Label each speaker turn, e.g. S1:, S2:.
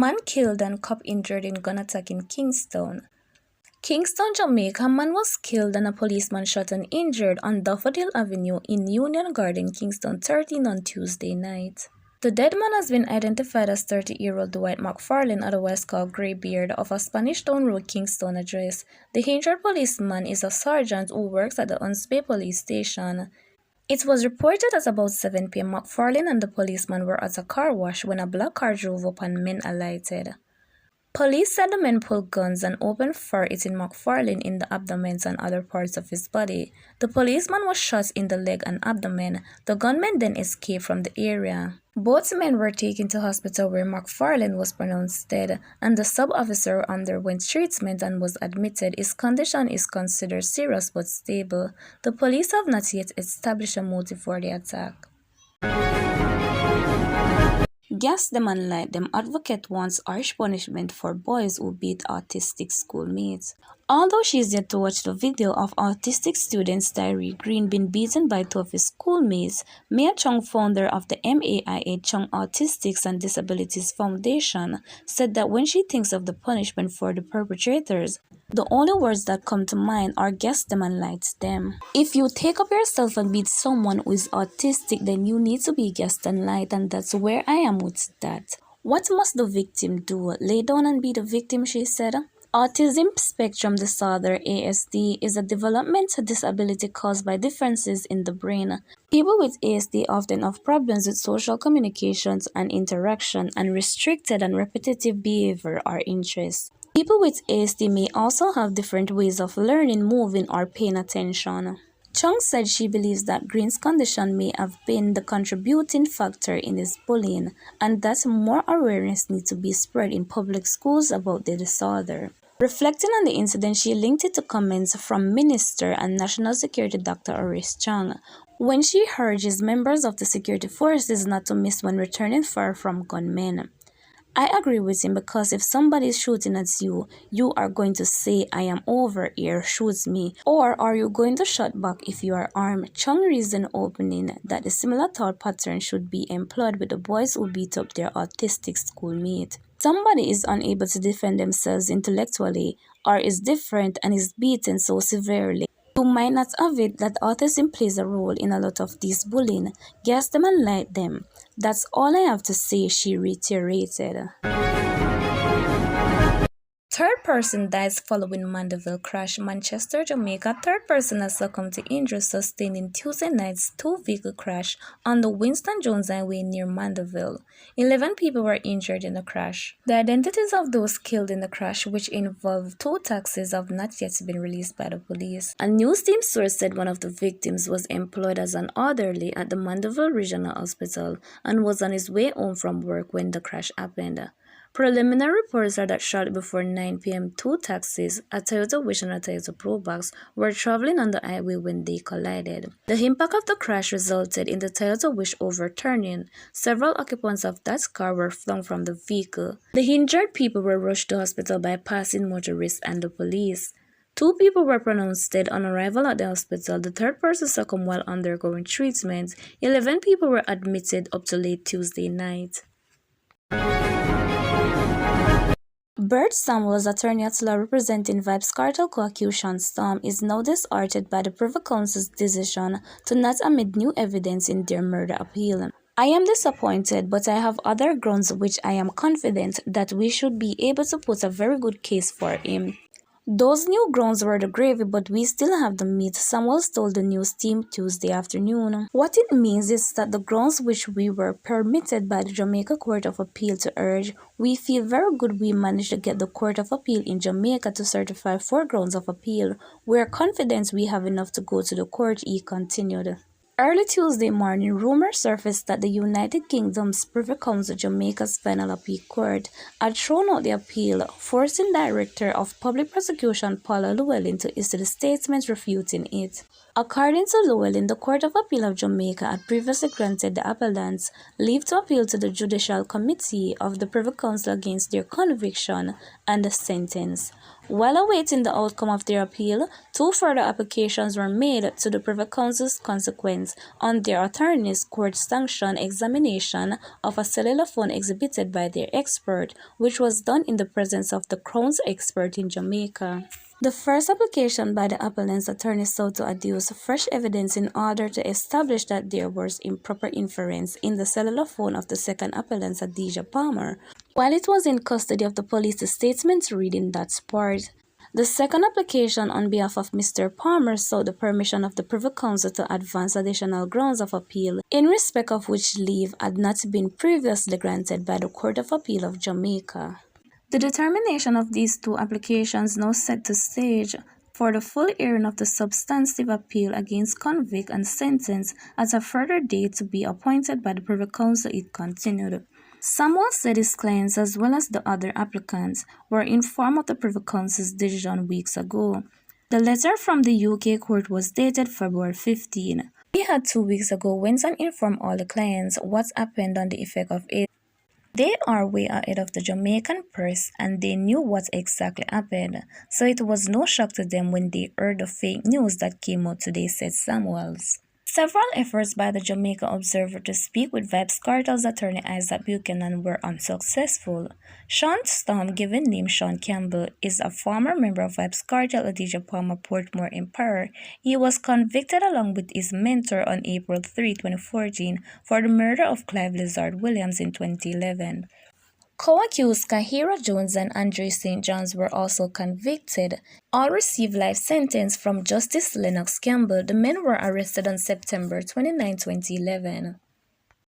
S1: Man killed and cop injured in gun attack in Kingston. Kingston, Jamaica. Man was killed and a policeman shot and injured on Daffodil Avenue in Union Garden, Kingston 13 on Tuesday night. The dead man has been identified as 30-year-old Dwight McFarlane, otherwise called Greybeard, of a Spanish Town Road, Kingston address. The injured policeman is a sergeant who works at the Hunts Bay police station. It was reported at about 7 p.m. McFarlane and the policeman were at a car wash when a black car drove up and men alighted. Police said the men pulled guns and opened fire, hitting McFarlane in the abdomen and other parts of his body. The policeman was shot in the leg and abdomen. The gunmen then escaped from the area. Both men were taken to hospital where McFarlane was pronounced dead, and the sub-officer underwent treatment and was admitted. His condition is considered serious but stable. The police have not yet established a motive for the attack. Gas them and light them. Advocate wants harsh punishment for boys who beat autistic schoolmates. Although she is yet to watch the video of autistic student Tyree Green being beaten by two of his schoolmates, Mia Chung, founder of the MAIA Chung Autistics and Disabilities Foundation, said that when she thinks of the punishment for the perpetrators, the only words that come to mind are gas them and light them. If you take up yourself and beat someone who is autistic, then you need to be gassed and light, and that's where I am with that. What must the victim do? Lay down and be the victim, she said. Autism spectrum disorder, ASD, is a developmental disability caused by differences in the brain. People with ASD often have problems with social communications and interaction and restricted and repetitive behavior or interests. People with ASD may also have different ways of learning, moving, or paying attention. Chung said she believes that Green's condition may have been the contributing factor in his bullying, and that more awareness needs to be spread in public schools about the disorder. Reflecting on the incident, she linked it to comments from Minister and National Security Dr. Oris Chung, when she urges members of the security forces not to miss when returning fire from gunmen. I agree with him, because if somebody is shooting at you, you are going to say, "I am over here, shoot me." Or are you going to shoot back if you are armed? Chung reasoned opening that the similar thought pattern should be employed with the boys who beat up their autistic schoolmate. Somebody is unable to defend themselves intellectually or is different and is beaten so severely. You might not have it that autism plays a role in a lot of this bullying. Gas them and light them. That's all I have to say, she reiterated. Third person dies following Mandeville crash. Manchester, Jamaica. Third person has succumbed to injuries sustained in Tuesday night's two-vehicle crash on the Winston Jones Highway near Mandeville. 11 people were injured in the crash. The identities of those killed in the crash, which involved two taxis, have not yet been released by the police. A news team source said one of the victims was employed as an orderly at the Mandeville Regional Hospital and was on his way home from work when the crash happened. Preliminary reports are that shortly before 9 p.m., two taxis, a Toyota Wish and a Toyota Probox, were traveling on the highway when they collided. The impact of the crash resulted in the Toyota Wish overturning. Several occupants of that car were flung from the vehicle. The injured people were rushed to hospital by passing motorists and the police. 2 people were pronounced dead on arrival at the hospital. The third person succumbed while undergoing treatment. 11 people were admitted up to late Tuesday night. Bert Samuels, attorney at law representing Vybz Kartel co-accusation Storm, is now disheartened by the Privy Council's decision to not admit new evidence in their murder appeal. "I am disappointed, but I have other grounds which I am confident that we should be able to put a very good case for him. Those new grounds were the gravy, but we still have the meat," Samuels told the news team Tuesday afternoon. "What it means is that the grounds which we were permitted by the Jamaica Court of Appeal to urge, we feel very good we managed to get the Court of Appeal in Jamaica to certify 4 grounds of appeal. We are confident we have enough to go to the court," he continued. Early Tuesday morning, rumors surfaced that the United Kingdom's Privy Council, Jamaica's final appeal court, had thrown out the appeal, forcing Director of Public Prosecution Paula Llewellyn to issue the statement refuting it. According to Llewellyn, the Court of Appeal of Jamaica had previously granted the appellants leave to appeal to the Judicial Committee of the Privy Council against their conviction and the sentence. While awaiting the outcome of their appeal, two further applications were made to the Privy Council's consequence on their attorney's court-sanctioned examination of a cellular phone exhibited by their expert, which was done in the presence of the Crown's expert in Jamaica. The first application by the appellant's attorney sought to adduce fresh evidence in order to establish that there was improper inference in the cellular phone of the second appellant, Adidja Palmer, while it was in custody of the police. The statements read in that sport. The second application on behalf of Mr. Palmer sought the permission of the Privy Council to advance additional grounds of appeal, in respect of which leave had not been previously granted by the Court of Appeal of Jamaica. The determination of these two applications now set the stage for the full hearing of the substantive appeal against convict and sentence at a further date to be appointed by the Privy Council, it continued. Samuel said his clients, as well as the other applicants, were informed of the Privy Council's decision weeks ago. The letter from the UK court was dated February 15. We had 2 weeks ago went and informed all the clients what happened on the effect of it. They are way ahead of the Jamaican press and they knew what exactly happened, so it was no shock to them when they heard the fake news that came out today, said Samuels. Several efforts by the Jamaica Observer to speak with Vybz Kartel's attorney Isaac Buchanan were unsuccessful. Sean Storm, given name Sean Campbell, is a former member of Vybz Kartel Adidja Palmer Portmore Empire. He was convicted along with his mentor on April 3, 2014 for the murder of Clive Lizard Williams in 2011. Co-accused Kahira Jones and Andre St. John's were also convicted. All received life sentence from Justice Lennox Campbell. The men were arrested on September 29, 2011.